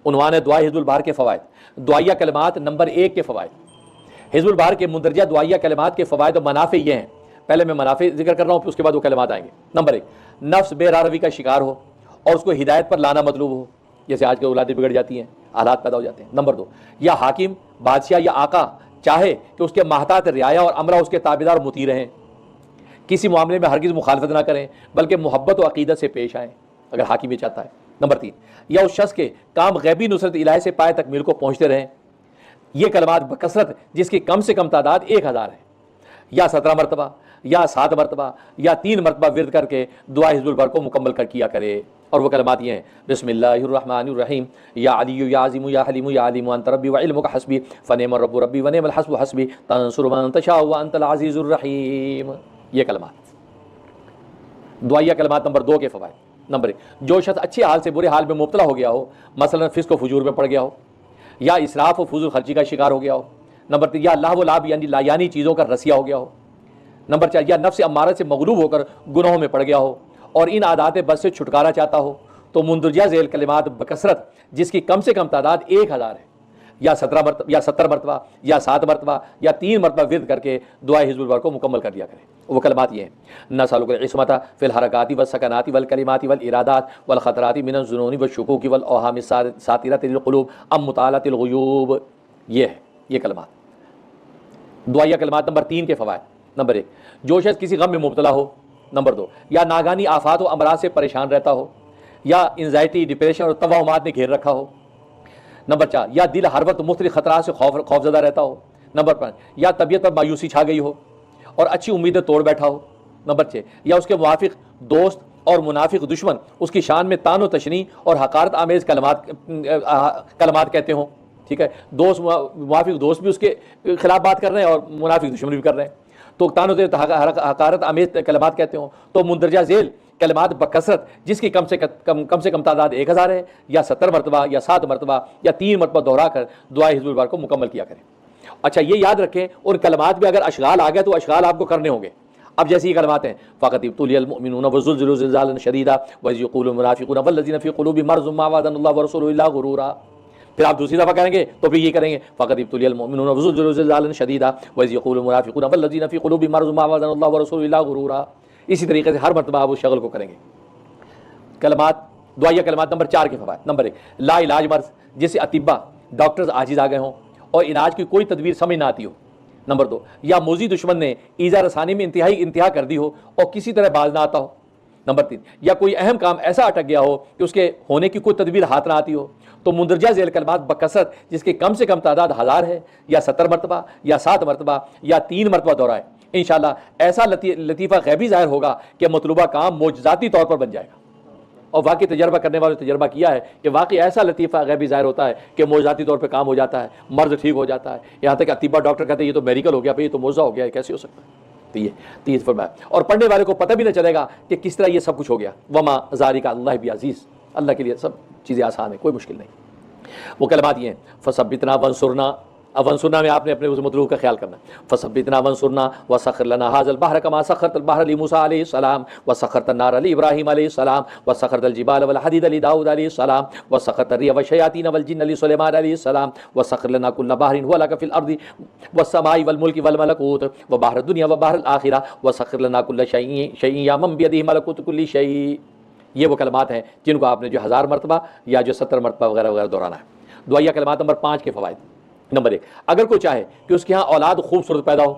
عنوان ہے دعائے حزب البحر کے فوائد، دعائیہ کلمات نمبر 1 کے فوائد۔ حزب البحر کے مندرجہ دعائیہ کلمات کے فوائد و منافع یہ ہیں، پہلے میں منافع ذکر کر رہا ہوں پھر اس کے بعد وہ کلمات آئیں گے۔ نمبر 1، نفس بے راہ روی کا شکار ہو اور اس کو ہدایت پر لانا مطلوب ہو، جیسے آج کل اولادیں بگڑ جاتی ہیں، حالات پیدا ہو جاتے ہیں۔ نمبر 2، یا حاکم، بادشاہ یا آقا چاہے کہ اس کے محتاط رعایا اور امرہ اس کے تابعدار مطیع رہیں، کسی معاملے میں ہرگز مخالفت نہ کریں بلکہ محبت و عقیدت سے پیش آئیں اگر حاکم یہ چاہتا ہے۔ نمبر 3، یا اس شخص کے کام غیبی نصرت الہی سے پائے تکمیل کو پہنچتے رہیں، یہ کلمات بکثرت جس کی کم سے کم تعداد 1000 ہے، یا 17 مرتبہ یا 7 مرتبہ یا 3 مرتبہ ورد کر کے دعا حزب البر کو مکمل کر کیا کرے۔ اور وہ کلمات یہ ہیں، بسم اللہ الرحمن الرحیم، یا علی یا عظیم یا حلیم یا علیم انت ربی وعلمک حسبی فنعم الرب ربی ونعم الحسب حسبی تنصر من تشاء وانت العزیز الرحیم۔ یہ کلمات دعائیہ کلمات نمبر 2 کے فوائد۔ نمبر 1، جو شخص اچھے حال سے برے حال میں مبتلا ہو گیا ہو، مثلا فسق و فجور میں پڑ گیا ہو یا اسراف و فضول خرچی کا شکار ہو گیا ہو۔ نمبر 3، یا لہو و لعب یعنی لایانی چیزوں کا رسیہ ہو گیا ہو۔ نمبر 4، یا نفس امارہ سے مغلوب ہو کر گناہوں میں پڑ گیا ہو اور ان عادات بد سے چھٹکارا چاہتا ہو، تو مندرجہ ذیل کلمات بکثرت جس کی کم سے کم تعداد 1000 ہے، یا 17 مرتبہ یا 70 مرتبہ یا 7 مرتبہ یا 3 مرتبہ ورد کر کے دعائے حزب البر کو مکمل کر دیا کرے۔ وہ کلمات یہ ہیں، نسألک العصمۃ فی الحرکات والسکنات والکلمات والارادات والخطرات من الظنون والشکوک والاوہام الساترۃ للقلوب ام مطالعۃ الغیوب۔ یہ ہے یہ کلمات دعائیہ کلمات نمبر 3 کے فوائد۔ نمبر 1، جو شخص کسی غم میں مبتلا ہو۔ نمبر 2، یا ناگہانی آفات و امراض سے پریشان رہتا ہو یا انزائٹی، ڈپریشن اور توہمات نے گھیر رکھا ہو۔ نمبر 4، یا دل ہر وقت مختلف خطرات سے خوف زدہ رہتا ہو۔ نمبر 5، یا طبیعت پر مایوسی چھا گئی ہو اور اچھی امیدیں توڑ بیٹھا ہو۔ نمبر 6، یا اس کے موافق دوست اور منافق دشمن اس کی شان میں طعن و تشنیع اور حقارت آمیز کلمات کہتے ہوں۔ ٹھیک ہے، دوست موافق دوست بھی اس کے خلاف بات کر رہے ہیں اور منافق دشمن بھی کر رہے ہیں، تو طعن و حقارت آمیز کلمات کہتے ہوں۔ تو مندرجہ ذیل کلمات بکثرت جس کی کم سے کم تعداد 1000 ہے، یا 70 مرتبہ یا 7 مرتبہ یا 3 مرتبہ دہرا کر دعائے حزب البر کو مکمل کیا کریں۔ اچھا یہ یاد رکھیں، ان کلمات میں اگر اشغال آ گئے تو اشغال آپ کو کرنے ہوں گے۔ اب جیسی یہ کلمات ہیں، فقط ابتلی المؤمنون وزلزلوا زلزالا شدیدا واذ یقول المنافقون والذین فی قلوبهم مرض ما وعدنا اللہ ورسولہ الا غرورا۔ پھر آپ دوسری دفعہ کہیں گے تو پھر یہ کریں گے، فقط ابتلی المؤمنون وزلزلوا زلزالا شدیدا واذ یقول المنافقون والذین فی قلوبهم مرض ما وعدنا اللہ ورسولہ الا غرورا۔ اسی طریقے سے ہر مرتبہ آپ اس شغل کو کریں گے۔ کلمات دعائیہ کلمات نمبر 4 کے فوائد۔ نمبر 1، لا علاج مرض جس سے اطباء ڈاکٹرز عاجز آ گئے ہوں اور علاج کی کوئی تدبیر سمجھ نہ آتی ہو۔ نمبر 2، یا موذی دشمن نے ایذا رسانی میں انتہا کر دی ہو اور کسی طرح باز نہ آتا ہو۔ نمبر 3، یا کوئی اہم کام ایسا اٹک گیا ہو کہ اس کے ہونے کی کوئی تدبیر ہاتھ نہ آتی ہو، تو مندرجہ ذیل کلمات بکثرت جس کی کم سے کم تعداد 1000 ہے، یا 70 مرتبہ یا 7 مرتبہ یا 3 مرتبہ دہرائے۔ انشاءاللہ ایسا لطیفہ غیبی ظاہر ہوگا کہ مطلوبہ کام معجزاتی طور پر بن جائے گا۔ اور واقعی تجربہ کرنے والے تجربہ کیا ہے کہ واقعی ایسا لطیفہ غیبی ظاہر ہوتا ہے کہ معجزاتی طور پہ کام ہو جاتا ہے، مرض ٹھیک ہو جاتا ہے، یہاں تک کہ اطباء ڈاکٹر کہتے ہیں یہ تو میڈیکل ہو گیا، بھئی یہ تو معجزہ ہو گیا، کیسے ہو سکتا ہے؟ تو یہ تیز فرمایا، اور پڑھنے والے کو پتہ بھی نہ چلے گا کہ کس طرح یہ سب کچھ ہو گیا۔ وما ذالک اللہ بعزیز، اللہ کے لیے سب چیزیں آسان ہیں، کوئی مشکل نہیں۔ وہ کلمات یہ ہیں، فثبتنا وانصرنا۔ اب ونصرنا میں آپ نے اپنے اس مطلوب کا خیال کرنا ہے، فثبتنا وانصرنا وسخر لنا هذا البحر كما سخرت البحر لموسى عليه السلام وسخرت النار لابراهيم عليه السلام وسخرت الجبال والحديد لداود عليه السلام وسخرت الريح والشياطين والجن لسليمان عليه السلام وسخر لنا كل بحر هو لك في الارض والسماء والملك والملكوت وبحر الدنيا وبحر الاخره وسخر لنا كل شيء يا من بيده ملكوت كل شيء۔ یہ وہ کلمات ہیں جن کو آپ نے جو 1000 مرتبہ یا جو 70 مرتبہ وغیرہ وغیرہ دہرانا ہے۔ دعائیہ کلمات نمبر 5 کے فوائد۔ نمبر 1، اگر کوئی چاہے کہ اس کے ہاں اولاد خوبصورت پیدا ہو۔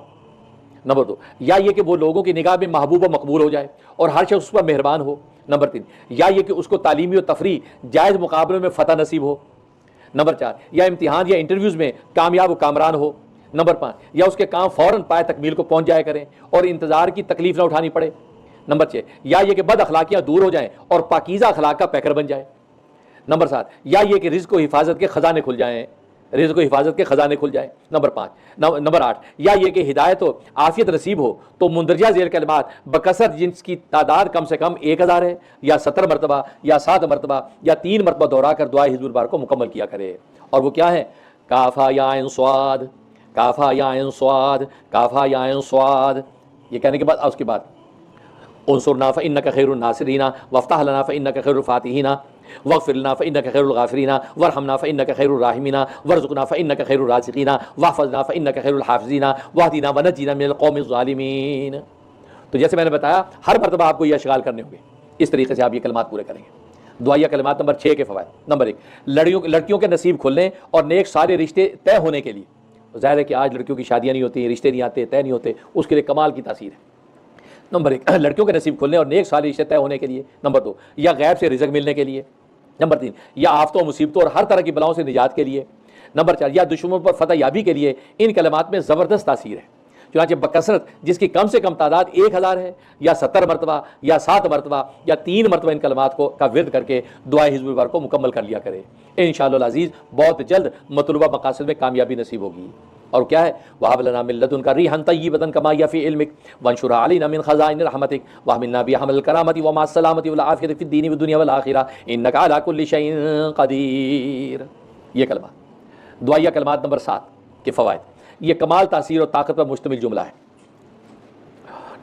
نمبر 2، یا یہ کہ وہ لوگوں کی نگاہ میں محبوب و مقبول ہو جائے اور ہر شخص اس پر مہربان ہو۔ نمبر 3، یا یہ کہ اس کو تعلیمی و تفریح جائز مقابلوں میں فتح نصیب ہو۔ نمبر 4، یا امتحان یا انٹرویوز میں کامیاب و کامران ہو۔ نمبر 5، یا اس کے کام فوراً پائے تکمیل کو پہنچ جایا کریں اور انتظار کی تکلیف نہ اٹھانی پڑے۔ نمبر 6، یا یہ کہ بد اخلاقیاں دور ہو جائیں اور پاکیزہ اخلاق کا پیکر بن جائے۔ نمبر 7، یا یہ کہ رزق و حفاظت کے خزانے کھل جائیں، رزق و حفاظت کے خزانے کھل جائیں۔ نمبر 8، یا یہ کہ ہدایت و عافیت نصیب ہو۔ تو مندرجہ ذیل کلمات بکثرت جن کی تعداد کم سے کم 1000 ہے، یا 70 مرتبہ یا 7 مرتبہ یا 3 مرتبہ دہرا کر دعائے حزب البر کو مکمل کیا کرے۔ اور وہ کیا ہے؟ کافا یا عین صاد، کافا یا عین صاد، کافا یا عین صاد۔ یہ کہنے کے بعد اس کے بعد انصرنا فانک خیر الناصرین وافتح لنا فانک خیر الفاتحین، واغفر لنا فإنك خير الغافرین وارحمنا فإنك خير الراحمین وارزقنا فإنك خير الرازقین واحفظنا فإنك خير الحافظین واهدنا ونجنا من القوم الظالمین. تو جیسے میں نے بتایا ہر مرتبہ آپ کو یہ اشغال کرنے ہوں گے، اس طریقے سے آپ یہ کلمات پورے کریں گے. دعائیہ کلمات نمبر 6 کے فوائد. نمبر 1، لڑکیوں کے نصیب کھلنے اور نیک سارے رشتے طے ہونے کے لیے. ظاہر ہے کہ آج لڑکیوں کی شادیاں نہیں ہوتی، رشتے نہیں آتے، طے نہیں ہوتے، اس کے لیے کمال کی تاثیر ہے. نمبر 1، لڑکیوں کے نصیب کھلنے اور نیک سارے رشتے طے ہونے کے لیے. نمبر 2، یا غیب سے رزق ملنے کے لیے. نمبر 3، یا آفتوں مصیبتوں اور ہر طرح کی بلاؤں سے نجات کے لیے. نمبر 4، یا دشمنوں پر فتح یابی کے لیے. ان کلمات میں زبردست تاثیر ہے. چنانچہ بکثرت جس کی کم سے کم تعداد 1000 ہے، یا 70 مرتبہ یا 7 مرتبہ یا 3 مرتبہ ان کلمات کا ورد کر کے دعائے حزب البر کو مکمل کر لیا کرے. انشاءاللہ العزیز بہت جلد مطلوبہ مقاصد میں کامیابی نصیب ہوگی. اور کیا ہے، وَهَبْ لَنَا مِن لَّدُنكَ رِيحًا طَيِّبَةً كَمَا هِيَ فِي عِلْمِكَ وَانشُرْ عَلَيْنَا مِن خَزَائِنِ رَحْمَتِكَ وَاحْمِلْنَا بِحَمْلِ الْكَرَامَةِ وَمَعَ السَّلَامَةِ وَالْعَافِيَةِ فِي الدِّينِ وَالدُّنْيَا وَالْآخِرَةِ إِنَّكَ عَلَىٰ كُلِّ شَيْءٍ قَدِيرٌ. یہ کلمات دعائیہ کلمات نمبر 7 کے فوائد. یہ کمال تاثیر اور طاقت پر مشتمل جملہ ہے.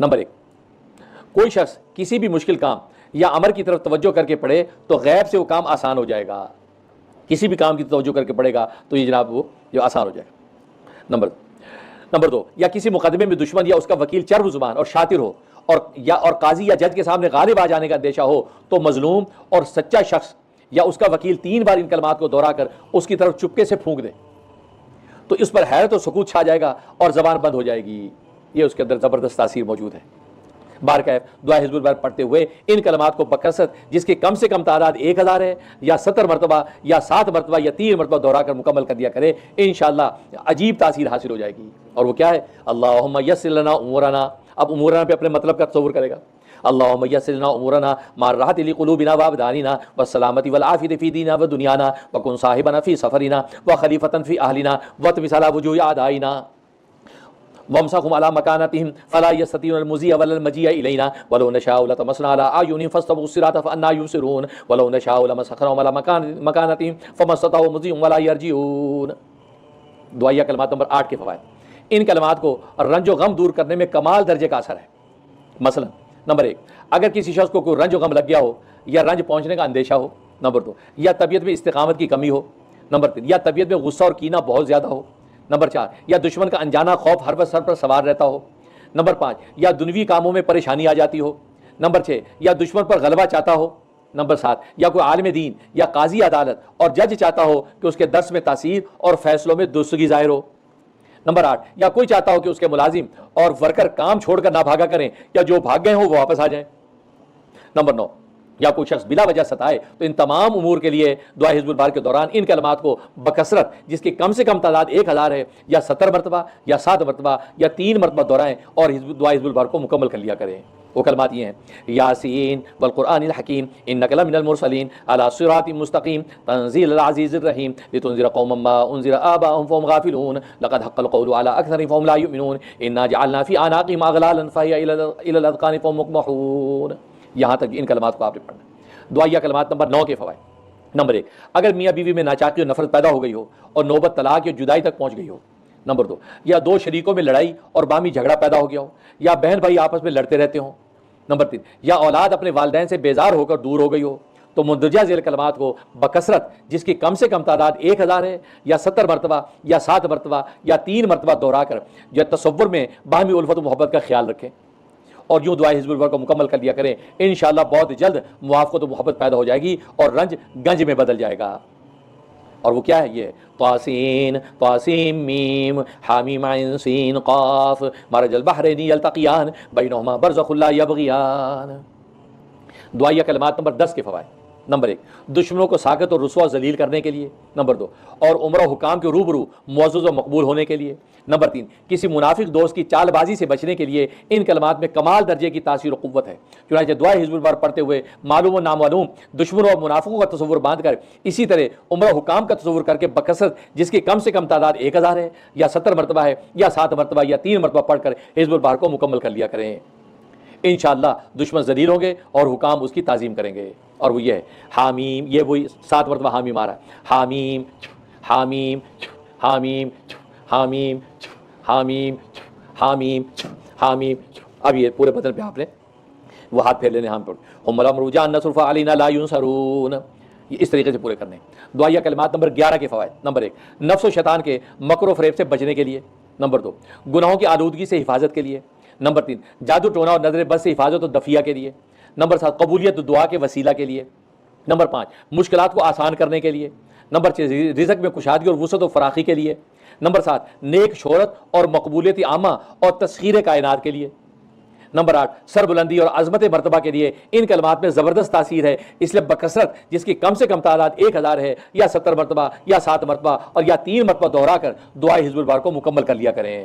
نمبر 1، کوئی شخص کسی بھی مشکل کام یا امر کی طرف توجہ کر کے پڑھے تو غیب سے وہ کام آسان ہو جائے گا. کسی بھی کام کی توجہ کر کے پڑھے گا تو یہ جناب وہ جو آسان ہو جائے گا. نمبر 2، یا کسی مقدمے میں دشمن یا اس کا وکیل چرب زبان اور شاطر ہو اور قاضی یا جج کے سامنے غالب آ جانے کا اندیشہ ہو تو مظلوم اور سچا شخص یا اس کا وکیل 3 بار ان کلمات کو دہرا کر اس کی طرف چپکے سے پھونک دے تو اس پر حیرت و سکوت چھا جائے گا اور زبان بند ہو جائے گی. یہ اس کے اندر زبردست تاثیر موجود ہے. بارکیف دعا حزب البر پڑھتے ہوئے ان کلمات کو بکثرت جس کی کم سے کم تعداد 1000 ہے، یا 70 مرتبہ یا 7 مرتبہ یا 3 مرتبہ دہرا کر مکمل کر دیا کرے، انشاءاللہ عجیب تاثیر حاصل ہو جائے گی. اور وہ کیا ہے، اللہم یسر لنا امورنا. اب امورنا پہ اپنے مطلب کا تصور کرے گا. اللہم یسر لنا امورنا مع الراحۃ لقلوبنا وابداننا والسلامۃ والعافیۃ فی دیننا ودنیانا وکن صاحبنا فی سفرنا وخلیفۃ فی اہلنا واطمس علی وجوہ اعدائنا وامسخهم على مكانتهم فلا يستطيعون المزي ولا المجيء الينا ولو نشاء لطمسنا على اعينهم فاستبقوا الصراط فانا يبصرون ولو نشاء لمسخناهم على مكانتهم فما استطاعوا مزي ولا يرجعون. دعائیہ کلمات نمبر 8 کے فوائد. ان کلمات کو رنج و غم دور کرنے میں کمال درجے کا اثر ہے. مثلا نمبر 1، اگر کسی شخص کو کوئی رنج و غم لگ گیا ہو یا رنج پہنچنے کا اندیشہ ہو. نمبر 2، یا طبیعت میں استقامت کی کمی ہو. نمبر 3، یا طبیعت میں غصہ اور کینہ بہت زیادہ ہو. نمبر 4، یا دشمن کا انجانا خوف ہر وقت سر پر سوار رہتا ہو. نمبر 5، یا دنیوی کاموں میں پریشانی آ جاتی ہو. نمبر 6، یا دشمن پر غلبہ چاہتا ہو. نمبر 7، یا کوئی عالم دین یا قاضی عدالت اور جج چاہتا ہو کہ اس کے درس میں تاثیر اور فیصلوں میں درستگی ظاہر ہو. نمبر 8، یا کوئی چاہتا ہو کہ اس کے ملازم اور ورکر کام چھوڑ کر نہ بھاگا کریں یا جو بھاگ گئے ہوں وہ واپس آ جائیں. نمبر 9، یا کوئی شخص بلا وجہ ستائے تو ان تمام امور کے لیے دعا حزب البر کے دوران ان کلمات کو بکثرت جس کی کم سے کم تعداد 1000 ہے یا 70 مرتبہ یا 7 مرتبہ یا 3 مرتبہ دہرائیں اور دعا حزب البر کو مکمل کر لیا کریں. وہ کلمات یہ ہیں، یاسین والقرآن الحکیم انک لمن المرسلین علی صراط مستقیم تنزیل العزیز الرحیم لتنذر قوما ما انذر آباؤهم فهم غافلون لقد حق القول على اکثرهم فهم لا یؤمنون انا جعلنا فی اعناقهم اغلالا فهي الى الاذقان فهم مقمحون. یہاں تک ان کلمات کو آپ نے پڑھنا. دعائیہ کلمات نمبر 9 کے فوائد. نمبر 1، اگر میاں بیوی میں ناچاکی اور نفرت پیدا ہو گئی ہو اور نوبت طلاق یا جدائی تک پہنچ گئی ہو. نمبر 2، یا 2 شریکوں میں لڑائی اور باہمی جھگڑا پیدا ہو گیا ہو یا بہن بھائی آپس میں لڑتے رہتے ہوں. نمبر 3، یا اولاد اپنے والدین سے بیزار ہو کر دور ہو گئی ہو تو مندرجہ ذیل کلمات کو بکثرت جس کی کم سے کم تعداد 1000 ہے یا 70 مرتبہ یا 7 مرتبہ یا 3 مرتبہ دہرا کر جو تصور میں باہمی الفت و محبت کا خیال رکھیں اور یوں دعا حزب البر کو مکمل کر لیا کریں. انشاءاللہ بہت جلد موافقت و محبت پیدا ہو جائے گی اور رنج گنج میں بدل جائے گا. اور وہ کیا ہے، یہ طاسین طاسیم میم حامیم عین سین قاف مرج البحرین یلتقیان بینہما برزخ لا یبغیان. دعائیہ کلمات نمبر 10 کے فوائد. نمبر 1، دشمنوں کو ساکت اور رسوا ذلیل کرنے کے لیے. نمبر 2، اور عمر و حکام کے روبرو معزز و مقبول ہونے کے لیے. نمبر 3، کسی منافق دوست کی چال بازی سے بچنے کے لیے ان کلمات میں کمال درجے کی تاثیر و قوت ہے. چنانچہ دعا حزب البر پڑھتے ہوئے معلوم و نامعلوم دشمنوں اور منافقوں کا تصور باندھ کر اسی طرح عمر و حکام کا تصور کر کے بکثرت جس کی کم سے کم تعداد 1000 ہے یا 70 مرتبہ ہے یا 7 مرتبہ یا 3 مرتبہ پڑھ کر حزب البر کو مکمل کر لیا کریں. انشاءاللہ دشمن ذلیل ہوں گے اور حکام اس کی تعظیم کریں گے. اور وہ یہ ہے حامیم، یہ وہی 7 مرتبہ حامیم آ رہا ہے، حامیم حامیم حامیم حامیم حامیم حامیم حامیم. اب یہ پورے بدن پہ آپ نے وہ ہاتھ پھیر لینے. ہم پر ہم الامر جان نصرف علینا لا ینصرون. یہ اس طریقے سے پورے کرنے ہیں۔ دعائیہ کلمات نمبر 11 کے فوائد: نمبر 1 نفس و شیطان کے مکر و فریب سے بچنے کے لیے، نمبر 2 گناہوں کی آلودگی سے حفاظت کے لیے، نمبر 3 جادو ٹونا اور نظر بد سے حفاظت و دفیہ کے لیے، نمبر 7 قبولیت دعا کے وسیلہ کے لیے، نمبر 5 مشکلات کو آسان کرنے کے لیے، نمبر 6 رزق میں کشادگی اور وسعت و فراخی کے لیے، نمبر 7 نیک شہرت اور مقبولیت عامہ اور تسخیر کائنات کے لیے، نمبر 8 سربلندی اور عظمت مرتبہ کے لیے۔ ان کلمات میں زبردست تاثیر ہے، اس لیے بکثرت جس کی کم سے کم تعداد 1000 ہے یا 70 مرتبہ یا 7 مرتبہ اور یا 3 مرتبہ دہرا کر دعائے حزب البار کو مکمل کر لیا کریں۔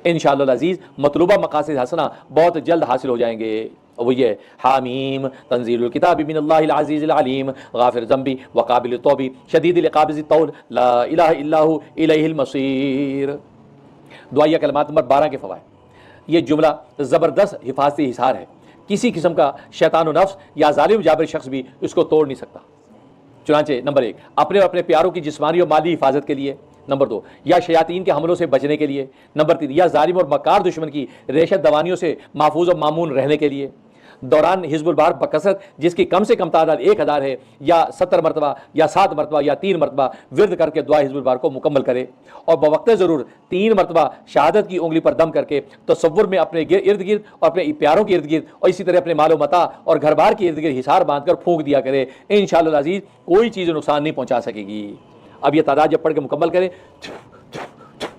انشاءاللہ العزیز مطلوبہ مقاصد حسنہ بہت جلد حاصل ہو جائیں گے، وہ یہ حامیم تنزیل الکتاب من اللہ العزیز العلیم غافر ذنبی وقابل التوب شدید العقاب ذی الطول لا الہ الا ہو الیہ المصیر۔ دعائیہ کلمات نمبر 12 کے فوائد: یہ جملہ زبردست حفاظتی حصار ہے، کسی قسم کا شیطان و نفس یا ظالم جابر شخص بھی اس کو توڑ نہیں سکتا۔ چنانچہ نمبر 1 اپنے اور اپنے پیاروں کی جسمانی اور مالی حفاظت کے لیے، نمبر 2 یا شیاطین کے حملوں سے بچنے کے لیے، نمبر 3 یا ظالم اور مکار دشمن کی ریشت دوانیوں سے محفوظ و مامون رہنے کے لیے۔ دوران حزب البار بکثرت جس کی کم سے کم تعداد 1000 ہے یا 70 مرتبہ یا 7 مرتبہ یا 3 مرتبہ ورد کر کے دعا حزب البار کو مکمل کرے، اور بوقت ضرور 3 مرتبہ شہادت کی انگلی پر دم کر کے تصور میں اپنے ارد گرد اور اپنے پیاروں کے ارد گرد اور اسی طرح اپنے مال و متاع اور گھر بار کے ارد گرد حصار باندھ کر پھونک دیا کرے۔ انشاءاللہ العزیز کوئی چیز نقصان نہیں پہنچا سکے گی۔ اب یہ تعداد جب پڑھ کے مکمل کریں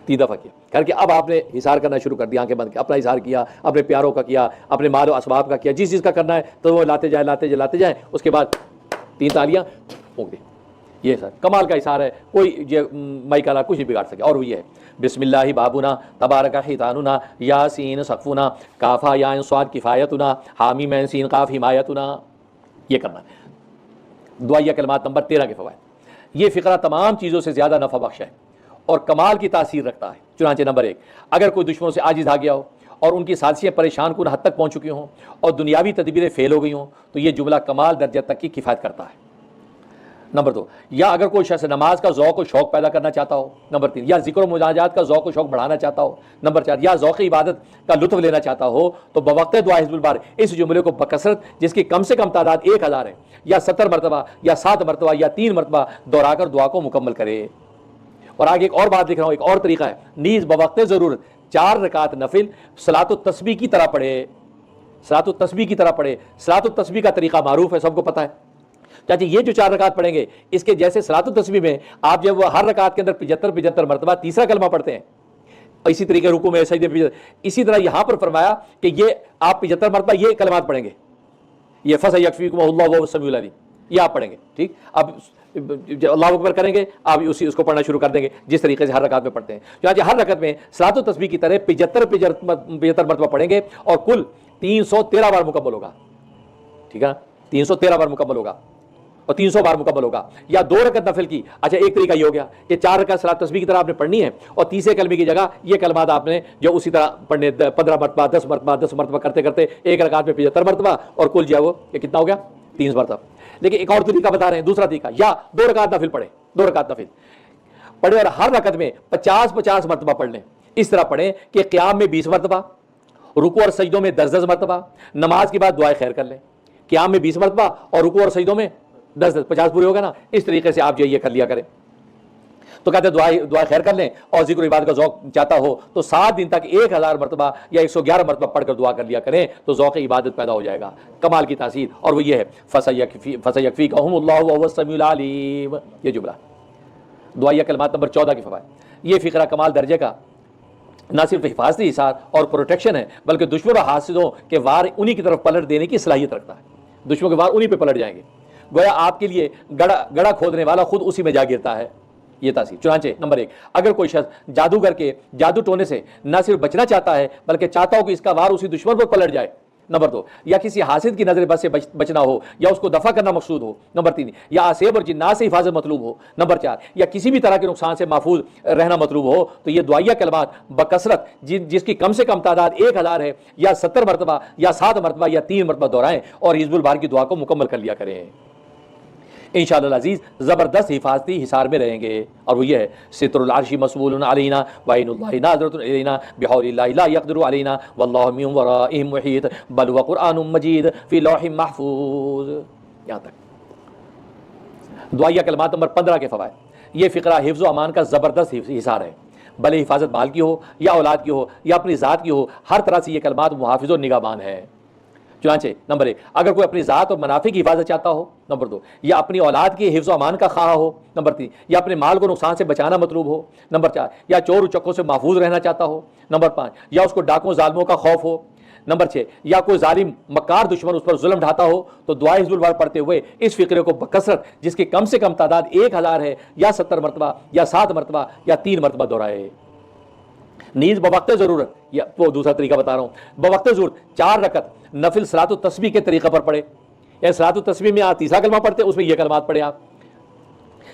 3 دفعہ کیا کر کے اب آپ نے حصار کرنا شروع کر دیا، آنکھیں بند کے اپنا حصار کیا، اپنے پیاروں کا کیا، اپنے مال و اسباب کا کیا، جس چیز کا کرنا ہے تو وہ لاتے جائیں، اس کے بعد 3 تالیاں پھونک دیں۔ یہ سر کمال کا حصار ہے، کوئی مائی کالا کچھ نہیں بگاڑ سکے۔ اور وہ یہ ہے بسم اللہ بابنا تبارک حیطاننا یاسین سقفنا کافا یا صاد کفایتنا حامیم سین قاف حمایتنا، یہ کرنا ہے۔ دعائیہ کلمات نمبر 13 کے فوائد: یہ فقرہ تمام چیزوں سے زیادہ نفع بخش ہے اور کمال کی تاثیر رکھتا ہے۔ چنانچہ نمبر 1 اگر کوئی دشمنوں سے عاجز آ گیا ہو اور ان کی سازشیں پریشان کن حد تک پہنچ چکی ہوں اور دنیاوی تدبیریں فیل ہو گئی ہوں تو یہ جملہ کمال درجہ تک کی کفایت کرتا ہے۔ نمبر 2 یا اگر کوئی شخص نماز کا ذوق و شوق پیدا کرنا چاہتا ہو، نمبر 3 یا ذکر و مناجات کا ذوق و شوق بڑھانا چاہتا ہو، نمبر 4 یا ذوق عبادت کا لطف لینا چاہتا ہو تو بوقت دعا حزب البار اس جملے کو بکثرت جس کی کم سے کم تعداد 1000 ہے یا 70 مرتبہ یا 7 مرتبہ یا 3 مرتبہ دہرا کر دعا کو مکمل کرے۔ اور آگے ایک اور بات لکھ رہا ہوں، ایک اور طریقہ ہے، نیز بوقت ضرور 4 رکعت نفل صلاۃ التسبیح کی طرح پڑھے، صلاۃ التسبیح کی طرح پڑھے۔ صلاۃ التسبیح کا طریقہ معروف ہے، سب کو پتہ ہے۔ چاچی یہ جو 4 رکعت پڑھیں گے اس کے جیسے صلاۃ التسبیح میں آپ جب وہ ہر رکعت کے اندر 75 مرتبہ تیسرا کلمہ پڑھتے ہیں، اسی طریقے رکوع میں سجدے میں اسی طرح یہاں پر فرمایا کہ یہ آپ 75 مرتبہ یہ کلمات پڑھیں گے، یہ فَسَيَكْفِيكُمُ اللَّهُ وَهُوَ السَّمِيعُ الْعَلِيمُ، یہ آپ پڑھیں گے۔ ٹھیک، اب اللہ اکبر کریں گے آپ اس کو پڑھنا شروع کر دیں گے جس طریقے سے ہر رکعت میں پڑھتے ہیں۔ چنانچہ ہر رکعت میں صلاۃ التسبیح کی طرح 75 مرتبہ پڑھیں گے اور کل 313 بار مکمل ہوگا۔ ٹھیک ہے، 313 بار مکمل ہوگا اور 300 بار مکمل ہوگا۔ یا 2 رکعت نفل کی، اچھا ایک طریقہ یہ ہو گیا کہ 4 رکعت صلاۃ تسبیح کی طرح آپ نے پڑھنی ہے اور تیسرے کلمے کی جگہ یہ کلمات آپ نے جو اسی طرح پڑھنے 15 مرتبہ 10 مرتبہ 10 مرتبہ کرتے کرتے ایک رکعت میں 75 مرتبہ اور کل جو ہے وہ یہ کتنا ہو گیا 30 مرتبہ۔ لیکن ایک اور طریقہ بتا رہے ہیں، دوسرا طریقہ، یا 2 رکعت نفل پڑھیں، 2 رکعت نفل پڑھیں اور ہر رکعت میں 50 مرتبہ پڑھ لیں۔ اس طرح پڑھیں کہ قیام میں 20 مرتبہ، رکوع اور سجدوں میں 10 مرتبہ، نماز کے بعد دعائے خیر کر لیں۔ قیام میں 20 مرتبہ اور رکوع اور سجدوں میں 50 پورے ہوگا نا، اس طریقے سے آپ جو یہ کر لیا کریں۔ تو کہتے ہیں دعا خیر کر لیں، اور ذکر عبادت کا ذوق چاہتا ہو تو 7 دن تک 1000 مرتبہ یا 111 مرتبہ پڑھ کر دعا کر لیا کریں تو ذوق عبادت پیدا ہو جائے گا، کمال کی تاثیر۔ اور وہ یہ ہے فَسَيَكْفِيكَهُمُ اللَّهُ وَهُوَ السَّمِيعُ الْعَلِيمُ، یہ جملہ دعائیہ کلمات نمبر 14 کے فوائد۔ یہ فقرہ کمال درجے کا نہ صرف حفاظتی حصار اور پروٹیکشن ہے بلکہ دشمن و حاسدوں کے وار انہی کی طرف پلٹ دینے کی صلاحیت رکھتا ہے۔ دشمن کے وار انہی پہ پلٹ جائیں گے، گویا آپ کے لیے گڑا کھودنے والا خود اسی میں جا گرتا ہے، یہ تاثیر۔ چنانچہ نمبر 1 اگر کوئی شخص جادوگر کے جادو ٹونے سے نہ صرف بچنا چاہتا ہے بلکہ چاہتا ہو کہ اس کا وار اسی دشمن پر پلٹ جائے، نمبر 2 یا کسی حاسد کی نظر بد سے بچنا ہو یا اس کو دفع کرنا مقصود ہو، نمبر 3 یا آسیب اور جنات سے حفاظت مطلوب ہو، نمبر 4 یا کسی بھی طرح کے نقصان سے محفوظ رہنا مطلوب ہو تو یہ دعائیہ کلمات بکثرت جس کی کم سے کم تعداد 1000 ہے یا 70 مرتبہ یا 7 مرتبہ یا 3 مرتبہ دہرائیں اور حزب البار کی دعا کو مکمل کر لیا کریں۔ انشاءاللہ العزیز زبردست حفاظتی حصار میں رہیں گے، اور وہ یہ ہے ستر العرش مسئول علینا وعین اللہ ناظرۃ الینا بحول اللہ لا یقدر علینا واللہ من ورائہم محیط بل هو قرآن مجید فی لوح محفوظ۔ یہاں تک دعائیہ کلمات نمبر 15 کے فوائد۔ یہ فقرہ حفظ و امان کا زبردست حصار ہے، بھلے حفاظت مال کی ہو یا اولاد کی ہو یا اپنی ذات کی ہو، ہر طرح سے یہ کلمات محافظ و نگہبان ہے۔ چنانچہ نمبر 1، اگر کوئی اپنی ذات اور منافع کی حفاظت چاہتا ہو، نمبر 2، یا اپنی اولاد کے حفظ و امان کا خواہاں ہو، نمبر 3، یا اپنے مال کو نقصان سے بچانا مطلوب ہو، نمبر 4، یا چور اچکوں سے محفوظ رہنا چاہتا ہو، نمبر 5، یا اس کو ڈاکوں ظالموں کا خوف ہو، نمبر 6، یا کوئی ظالم مکار دشمن اس پر ظلم ڈھاتا ہو، تو دعائے حزب البار پڑھتے ہوئے اس فقرے کو بکثرت، جس کی کم سے کم تعداد 1000 ہے، یا 70 مرتبہ یا 7 مرتبہ یا 3 مرتبہ دہرائے۔ نیز بوقت ضرورت، یا وہ دوسرا طریقہ بتا رہا ہوں، بوقت ضرورت 4 رکعت نفل صلاۃ التسبیح کے طریقہ پر پڑھے، یعنی صلاۃ التسبیح میں آپ تیسرا کلمہ پڑھتے اس میں یہ کلمات پڑھے آپ،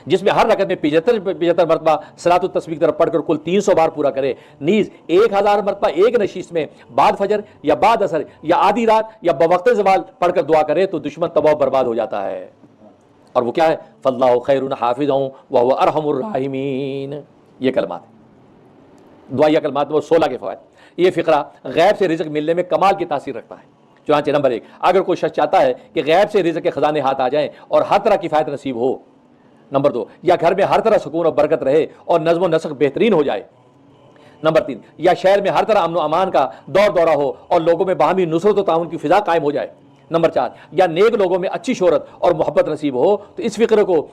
جس میں ہر رکعت میں 75 مرتبہ صلاۃ التسبیح کی طرف پڑھ کر کل 300 بار پورا کرے۔ نیز 1000 مرتبہ ایک نشست میں بعد فجر یا بعد عصر یا آدھی رات یا بوقت زوال پڑھ کر دعا کرے تو دشمن تباہ برباد ہو جاتا ہے۔ اور وہ کیا ہے؟ فاللہ خیر حافظ وهو ارحم الراحمین، یہ کلمات ہیں۔ دعائیہ کلمات نمبر 16 کے فوائد۔ یہ فقرہ غیب سے رزق ملنے میں کمال کی تاثیر رکھتا ہے۔ چنانچہ نمبر 1، اگر کوئی شخص چاہتا ہے کہ غیب سے رزق کے خزانے ہاتھ آ جائیں اور ہر طرح کی فائدہ نصیب ہو، نمبر 2، یا گھر میں ہر طرح سکون اور برکت رہے اور نظم و نسق بہترین ہو جائے، نمبر 3، یا شہر میں ہر طرح امن و امان کا دور دورہ ہو اور لوگوں میں باہمی نصرت و تعاون کی فضا قائم ہو جائے، نمبر 4، یا نیک لوگوں میں اچھی شہرت اور محبت نصیب ہو، تو اس فقرے کو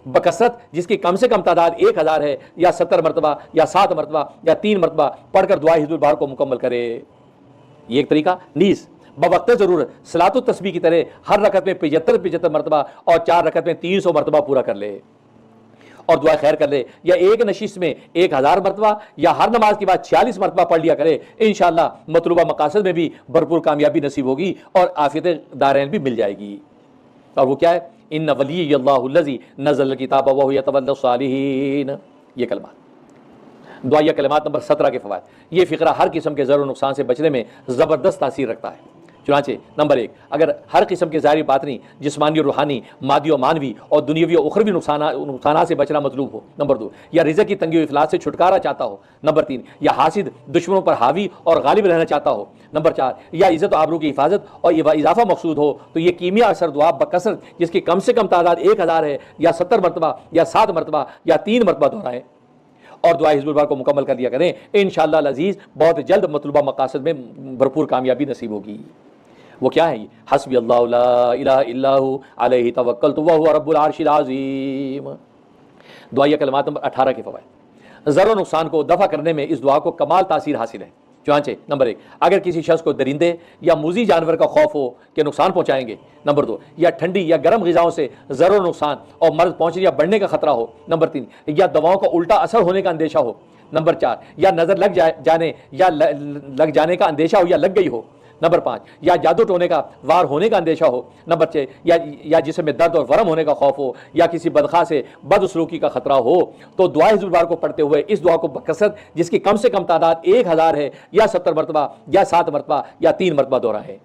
بکثرت، جس کی کم سے کم تعداد 1000 ہے، یا 70 مرتبہ یا 7 مرتبہ یا 3 مرتبہ پڑھ کر دعائے حزب البار کو مکمل کرے۔ یہ ایک طریقہ۔ نیز بوقت ضرورت صلاۃ التسبیح کی طرح ہر رکعت میں 75 مرتبہ اور 4 رکعت میں 300 مرتبہ پورا کر لے اور دعا خیر کر لے، یا ایک نشست میں 1000 مرتبہ یا ہر نماز کے بعد 46 مرتبہ پڑھ لیا کرے، انشاءاللہ مطلوبہ مقاصد میں بھی بھرپور کامیابی نصیب ہوگی اور عافیت دارین بھی مل جائے گی۔ اور وہ کیا ہے؟ ان ولی اللہ الذی نزل الکتاب وہو یتولی الصالحین، یہ کلمات۔ دعائیہ کلمات نمبر 17 کے فوائد۔ یہ فقرہ ہر قسم کے ضرر و نقصان سے بچنے میں زبردست تاثیر رکھتا ہے۔ چنانچہ نمبر 1، اگر ہر قسم کے ظاہری باطنی، جسمانی اور روحانی، مادی و مانوی اور دنیاوی و اخروی نقصانات سے بچنا مطلوب ہو، نمبر 2، یا رزق کی تنگی و افلاس سے چھٹکارا چاہتا ہو، نمبر 3، یا حاسد دشمنوں پر حاوی اور غالب رہنا چاہتا ہو، نمبر 4، یا عزت و آبرو کی حفاظت اور اضافہ مقصود ہو، تو یہ کیمیا اثر دعا بکثرت، جس کی کم سے کم تعداد 1000 ہے، یا 70 مرتبہ یا 7 مرتبہ یا 3 مرتبہ دہرائیں اور دعائے حزب البار کو مکمل کر لیا کریں۔ انشاءاللہ العزیز بہت جلد مطلوبہ مقاصد میں بھرپور کامیابی نصیب ہوگی۔ وہ کیا ہے؟ یہ حسبی اللہ لا الہ الا ہو علیہ توکلت وہو رب العرش العظیم۔ دعائیہ کلمات نمبر 18 کے فوائد۔ ضرر و نقصان کو دفع کرنے میں اس دعا کو کمال تاثیر حاصل ہے۔ چنانچہ نمبر 1، اگر کسی شخص کو درندے یا موذی جانور کا خوف ہو کہ نقصان پہنچائیں گے، نمبر 2، یا ٹھنڈی یا گرم غذاؤں سے ضرر و نقصان اور مرض پہنچنے یا بڑھنے کا خطرہ ہو، نمبر 3، یا دواؤں کا الٹا اثر ہونے کا اندیشہ ہو، نمبر 4، یا نظر لگ جانے کا اندیشہ ہو یا لگ گئی ہو، نمبر 5، یا جادو ٹونے کا وار ہونے کا اندیشہ ہو، نمبر 6، یا جسم میں درد اور ورم ہونے کا خوف ہو، یا کسی بدخواہ سے بدسلوکی کا خطرہ ہو، تو دعائے حزب البار کو پڑھتے ہوئے اس دعا کو بکثرت، جس کی کم سے کم تعداد 1000 ہے، یا 70 مرتبہ یا 7 مرتبہ یا 3 مرتبہ دہرائیں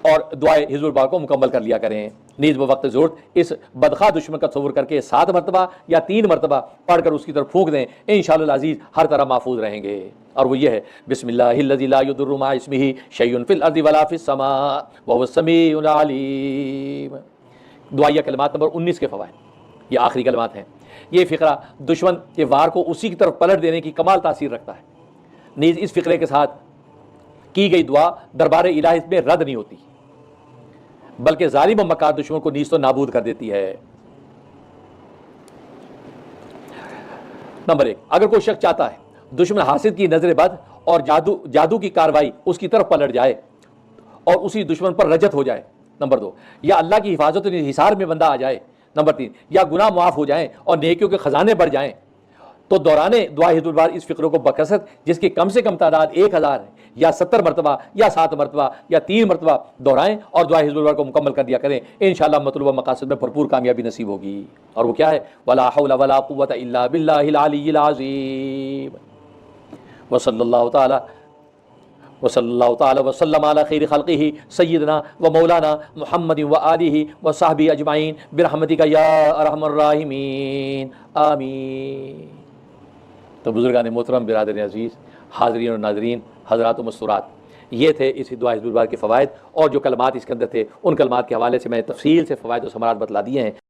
اور دعائے حزب البار کو مکمل کر لیا کریں۔ نیز بوقت ضرورت اس بدخواہ دشمن کا تصور کر کے 7 مرتبہ یا 3 مرتبہ پڑھ کر اس کی طرف پھونک دیں، انشاءاللہ العزیز ہر طرح محفوظ رہیں گے۔ اور وہ یہ ہے، بسم اللہ الذی لا یضر مع اسمہ شیء فی الارض ولا فی السماء وهو السمیع العلیم۔ دعائیہ کلمات نمبر 19 کے فوائد۔ یہ آخری کلمات ہیں۔ یہ فقرہ دشمن کے وار کو اسی کی طرف پلٹ دینے کی کمال تاثیر رکھتا ہے۔ نیز اس فقرے کے ساتھ کی گئی دعا دربار الہی میں رد نہیں ہوتی، بلکہ ظالم و مکار دشمن کو نیست و نابود کر دیتی ہے۔ نمبر 1، اگر کوئی شخص چاہتا ہے دشمن حاسد کی نظر بد اور جادو کی کاروائی اس کی طرف پلٹ جائے اور اسی دشمن پر رجت ہو جائے، نمبر 2، یا اللہ کی حفاظت و حصار میں بندہ آ جائے، نمبر 3، یا گناہ معاف ہو جائیں اور نیکیوں کے خزانے بڑھ جائیں، تو دوران دعائے حزب البار اس فقرے کو بکثرت، جس کی کم سے کم تعداد 1000 ہے، یا 70 مرتبہ یا 7 مرتبہ یا 3 مرتبہ دہرائیں اور دعائے حزب البار کو مکمل کر دیا کریں، انشاءاللہ مطلوبہ مقاصد میں بھرپور کامیابی نصیب ہوگی۔ اور وہ کیا ہے؟ ولا حول ولا قوۃ الا باللہ العلی العظیم۔ وصلی اللہ تعالی وسلم علی خیر خلقہ سیدنا و مولانا محمد و آلہ و صحبہ اجمعین برحمتک یا ارحم الراحمین، آمین۔ تو بزرگان محترم، برادر عزیز، حاضرین اور ناظرین، حضرات و مستورات، یہ تھے اسی دعا حزب البار کے فوائد، اور جو کلمات اس کے اندر تھے ان کلمات کے حوالے سے میں نے تفصیل سے فوائد و ثمرات بتلا دیے ہیں۔